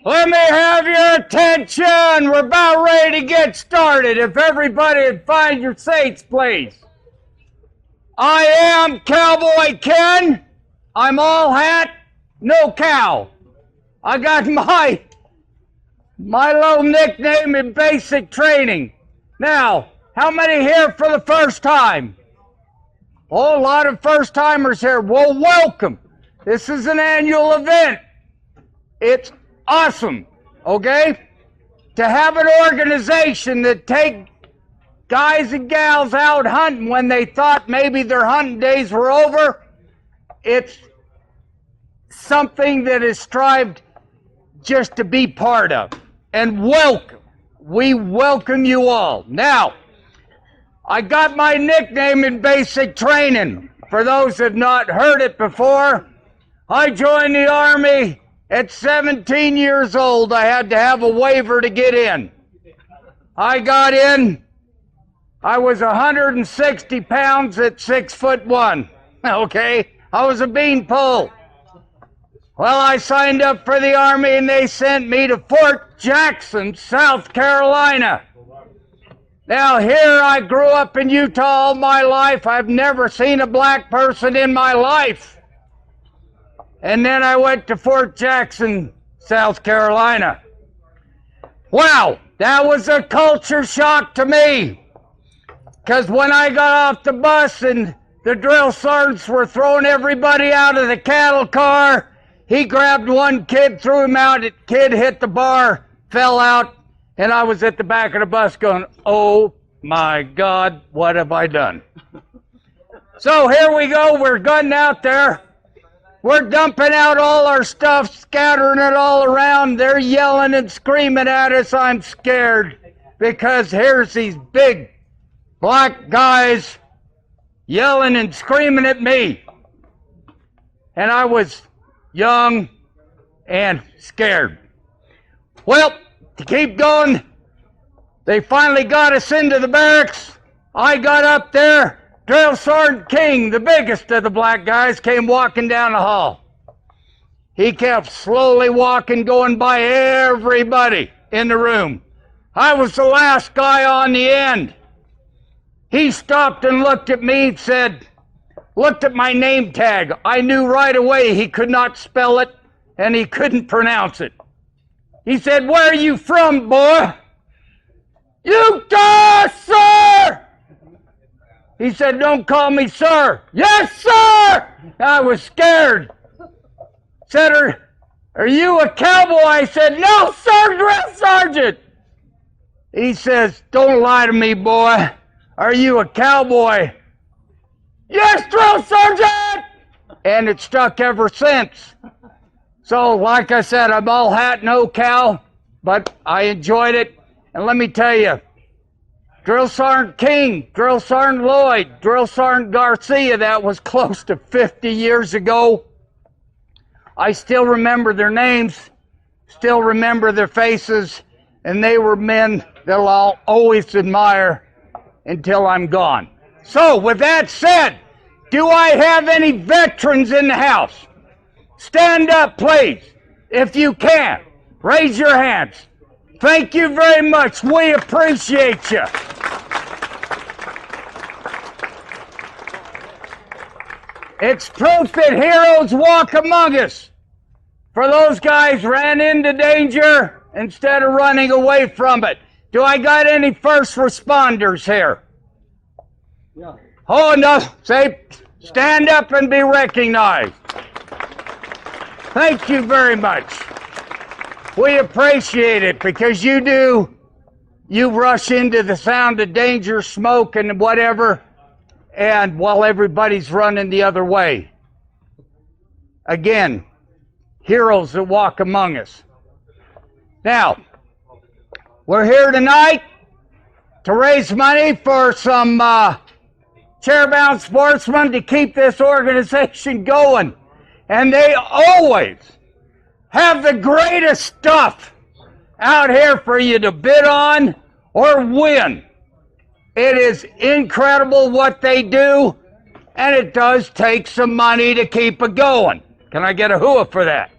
Let me have your attention. We're about ready to get started. If everybody would find your seats, please. I am Cowboy Ken. I'm all hat, no cow. I got my little nickname in basic training. Now, how many here for the first time? Oh, a lot of first-timers here. Well, welcome. This is an annual event. It's awesome, okay? To have an organization that take guys and gals out hunting when they thought maybe their hunting days were over, it's something that is strived just to be part of. And welcome. We welcome you all. Now, I got my nickname in basic training. For those that have not heard it before, I joined the Army at 17 years old. I had to have a waiver to get in. I got in. I was 160 pounds at 6'1". Okay? I was a beanpole. Well, I signed up for the Army and they sent me to Fort Jackson, South Carolina. Now, here I grew up in Utah all my life. I've never seen a black person in my life. And then I went to Fort Jackson, South Carolina. Wow, that was a culture shock to me. Because when I got off the bus and the drill sergeants were throwing everybody out of the cattle car, he grabbed one kid, threw him out. The kid hit the bar, fell out. And I was at the back of the bus going, oh my God, what have I done? So here we go, we're gunning out there. We're dumping out all our stuff, scattering it all around. They're yelling and screaming at us. I'm scared because here's these big black guys yelling and screaming at me. And I was young and scared. Well, to keep going, they finally got us into the barracks. I got up there. Drill Sergeant King, the biggest of the black guys, came walking down the hall. He kept slowly walking, going by everybody in the room. I was the last guy on the end. He stopped and looked at me, looked at my name tag. I knew right away he could not spell it and he couldn't pronounce it. He said, where are you from, boy? Utah, sir! He said, don't call me sir. Yes, sir! I was scared. Said, are you a cowboy? I said, no, sir, drill sergeant. He says, don't lie to me, boy. Are you a cowboy? Yes, drill sergeant! And it stuck ever since. So, like I said, I'm all hat, no cow, but I enjoyed it. And let me tell you, Drill Sergeant King, Drill Sergeant Lloyd, Drill Sergeant Garcia, that was close to 50 years ago. I still remember their names, still remember their faces, and they were men that I'll always admire until I'm gone. So, with that said, do I have any veterans in the house? Stand up, please, if you can. Raise your hands. Thank you very much. We appreciate you. It's proof that heroes walk among us. For those guys ran into danger instead of running away from it. Do I got any first responders here? Yeah. Oh, no. Say, stand up and be recognized. Thank you very much. We appreciate it because you rush into the sound of danger, smoke, and whatever, and while everybody's running the other way. Again, heroes that walk among us. Now, we're here tonight to raise money for some Chairbound Sportsman to keep this organization going. And they always have the greatest stuff out here for you to bid on or win. It is incredible what they do, and it does take some money to keep it going. Can I get a hooah for that?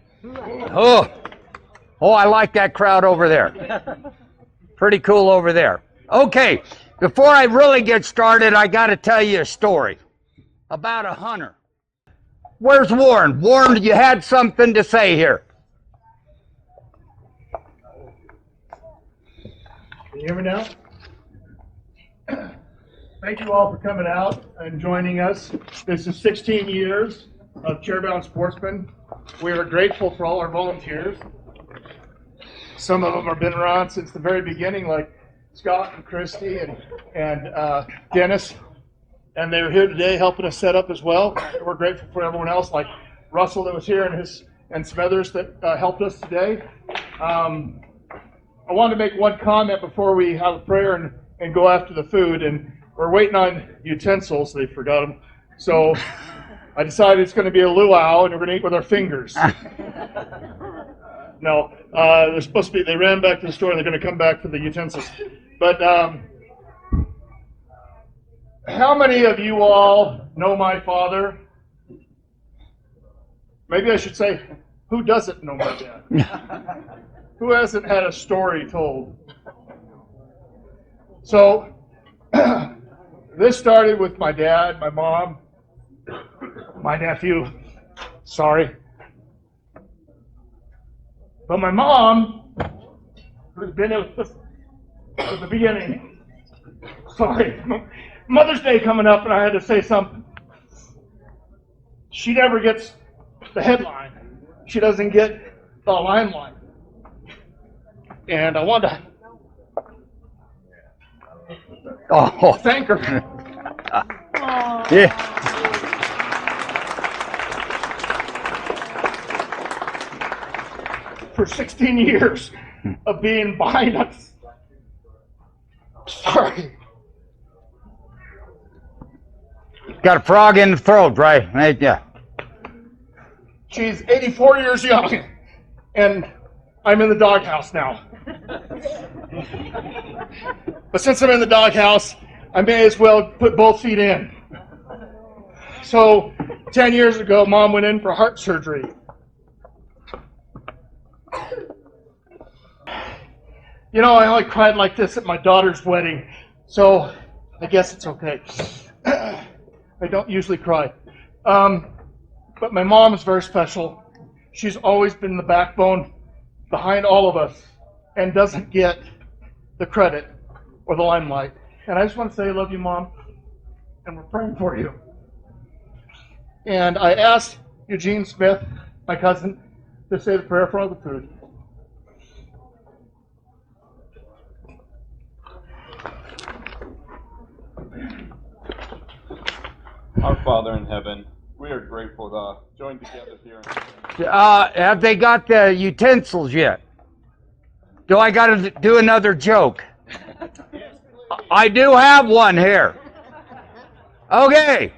Oh, I like that crowd over there. Pretty cool over there. Okay, before I really get started, I got to tell you a story about a hunter. Where's Warren? Warren, you had something to say here. Can you hear me now? Thank you all for coming out and joining us. This is 16 years of Chairbound Sportsman. We are grateful for all our volunteers. Some of them have been around since the very beginning, like Scott and Christy and Dennis. And they're here today helping us set up as well. We're grateful for everyone else, like Russell that was here and some others that helped us today. I wanted to make one comment before we have a prayer and go after the food. And we're waiting on utensils. They forgot them. So I decided it's going to be a luau, and we're going to eat with our fingers. No, they're supposed to be. They ran back to the store, and they're going to come back for the utensils. But how many of you all know my father? Maybe I should say, who doesn't know my dad? Who hasn't had a story told? So this started with my dad, my mom, my nephew. Sorry. But my mom, who's been with us at the beginning. Sorry. Mother's Day coming up, and I had to say something. She never gets the headline. She doesn't get the limelight. And I want to thank her. Yeah. For 16 years of being behind us. Sorry. Got a frog in the throat, right? Yeah. She's 84 years young, and I'm in the doghouse now. But since I'm in the doghouse, I may as well put both feet in. So 10 years ago, Mom went in for heart surgery. You know, I only cried like this at my daughter's wedding, so I guess it's okay. I don't usually cry. But my mom is very special. She's always been the backbone behind all of us and doesn't get the credit or the limelight. And I just want to say I love you, Mom, and we're praying for you. And I asked Eugene Smith, my cousin, to say the prayer for all the food. Our Father in heaven, we are grateful to join together here. Have they got the utensils yet? Do I got to do another joke? I do have one here. Okay.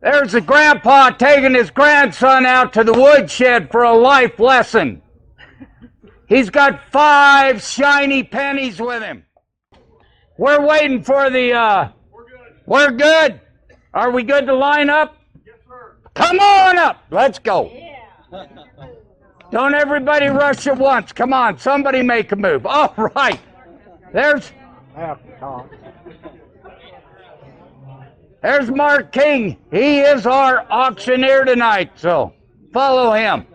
There's a grandpa taking his grandson out to the woodshed for a life lesson. He's got 5 shiny pennies with him. We're waiting for the... We're good. Are we good to line up? Yes, sir. Come on up. Let's go. Yeah. Don't everybody rush at once. Come on. Somebody make a move. All right. There's Mark King. He is our auctioneer tonight, so follow him.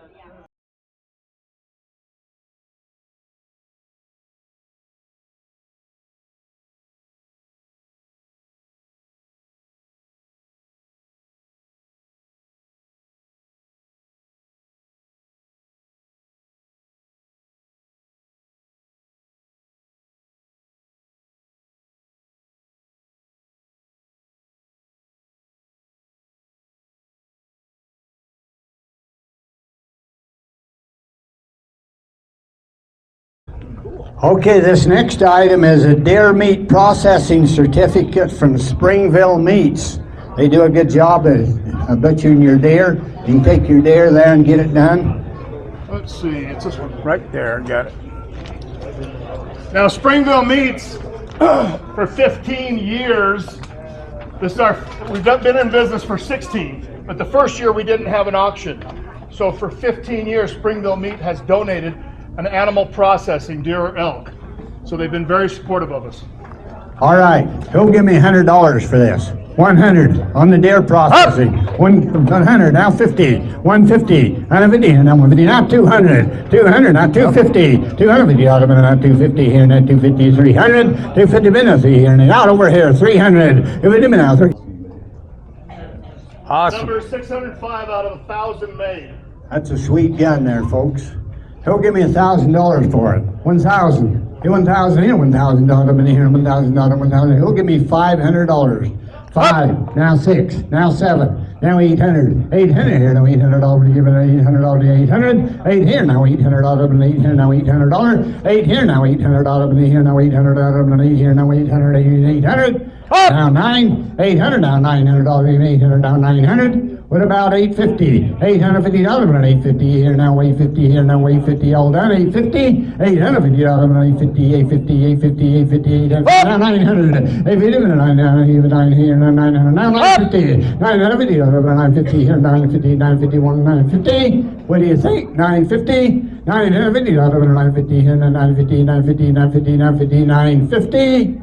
Okay, this next item is a deer meat processing certificate from Springville Meats. They do a good job at butchering your deer. You can take your deer there and get it done. Let's see, it's this one right there. Got it. Now, Springville Meats, for 15 years, we've been in business for 16, but the first year we didn't have an auction. So for 15 years, Springville Meat has donated an animal processing, deer or elk. So they've been very supportive of us. All right, who'll give me $100 for this? 100 on the deer processing. 100, now 50. 150, now 50, now 150, now 200. 200, now 250. 250, now 250 here, now 250, 300. 250 minutes here, and out over here, 300. 250 now, 300. Awesome. Number 605 out of 1,000 made. That's a sweet gun there, folks. Who'll give me $1,000 for it? 1,000. 1,000 here, $1,000 in here, $1,000, 1,000. Who'll give me $500? 5, now 6, now 7, now 800. 800 here, now $800. Give it $800 to 800. 8 here, now $800. And 8 here, now $800. 8 here, now $800. And 8 here, now $800. And 8 here, now 800. 800. Now 9, 800. Now $900. 800. Now 900. What about 850? $850 and 850 here, now 850 here, now 850 all done. 850, $850 and 850, 850, 850, 850, 850, now 900. 850 and 9 here, now 900, now 950. 950 and 950 here, 950, 951, 950. What do you think? 950, 950 and 950 here, now 950, 950, 950, 950, 950.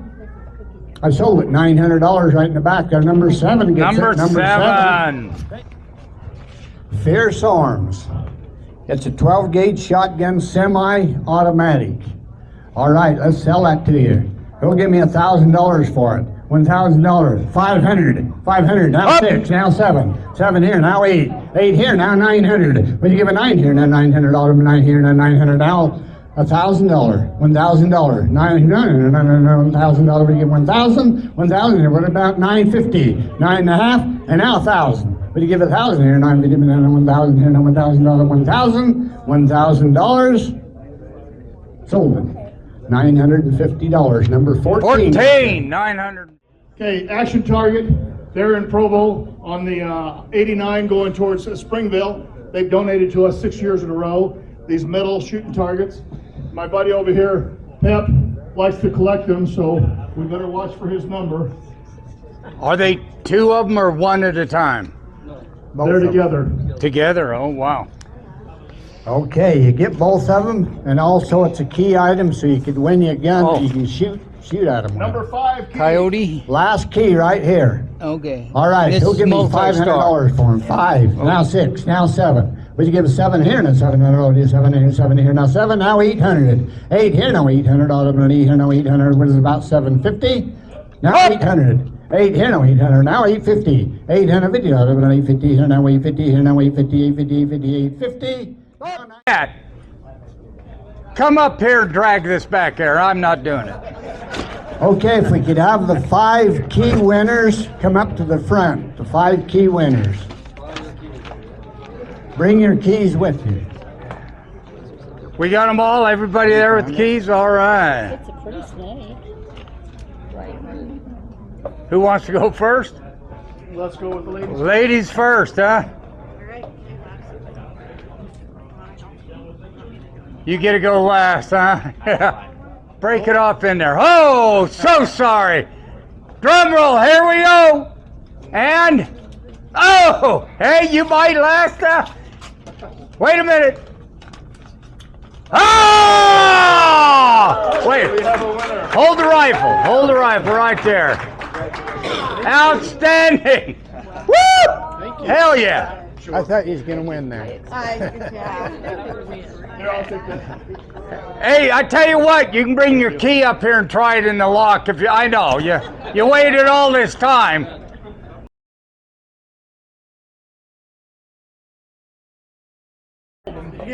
I sold it $900 right in the back there. Number 7 gets Number it. Number 7. Fierce Arms. It's a 12-gauge shotgun semi-automatic. All right, let's sell that to you. Who'll give me $1,000 for it? $1,000. 500. 500. Now 6. Now 7. 7 here. Now 8. 8 here. Now 900. Would you give a 9 here? Now $900. 9 here. Now 900. Now $1,000. $1,000. $900. $1,000. We give 1,000. 1,000. What about 950? 9.5. And now 1,000. Would you give 1,000 here? 950. Now 1,000 here. Now $1,000. 1,000. $1,000. Sold it. $950. Number 14. 14. 900. Okay, action target. They're in Provo on the 89 going towards Springville. They've donated to us 6 years in a row these metal shooting targets. My buddy over here, Pep, likes to collect them, so we better watch for his number. Are they 2 of them or 1 at a time? They're together. Together? Oh, wow. Okay, you get both of them, and also it's a key item, so you could win you a gun that you can shoot at them. Number 5, key. Coyote? Last key right here. Okay. All right, This he'll is give me multi-star. $500 for him. 5, now 6, now 7. Would you give a 7 here, now 700, 7 here, 7 here, now 7, now 800. 8 here, now $800, and 8 here, now 800, what is it, about 750? Now 800. 8 here, now 800, now 850. 850, and 850 here, now 850 here, now 850, 850, 850, 850. Matt, come up here and drag this back there. I'm not doing it. Okay, if we could have the 5 key winners come up to the front, the 5 key winners. Bring your keys with you. We got them all? Everybody there with the keys? All right. It's a pretty snake. Who wants to go first? Let's go with the ladies. Ladies first, huh? You get to go last, huh? Yeah. Break it off in there. Oh, so sorry. Drum roll, here we go. And, oh, hey, you might last. Wait a minute. Oh! Wait. We have a winner. Hold the rifle right there. Outstanding. Woo! Hell yeah. I thought you was going to win there. Here, I'll take that. Hey, I tell you what, you can bring your key up here and try it in the lock if you, I know, you waited all this time.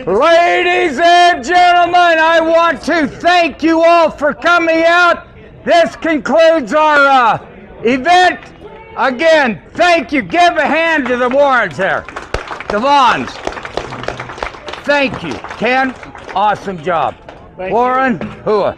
Ladies and gentlemen, I want to thank you all for coming out. This concludes our event. Again, thank you. Give a hand to the Warrens there. The Vaughns. Thank you. Ken, awesome job. Thank Warren, Hua.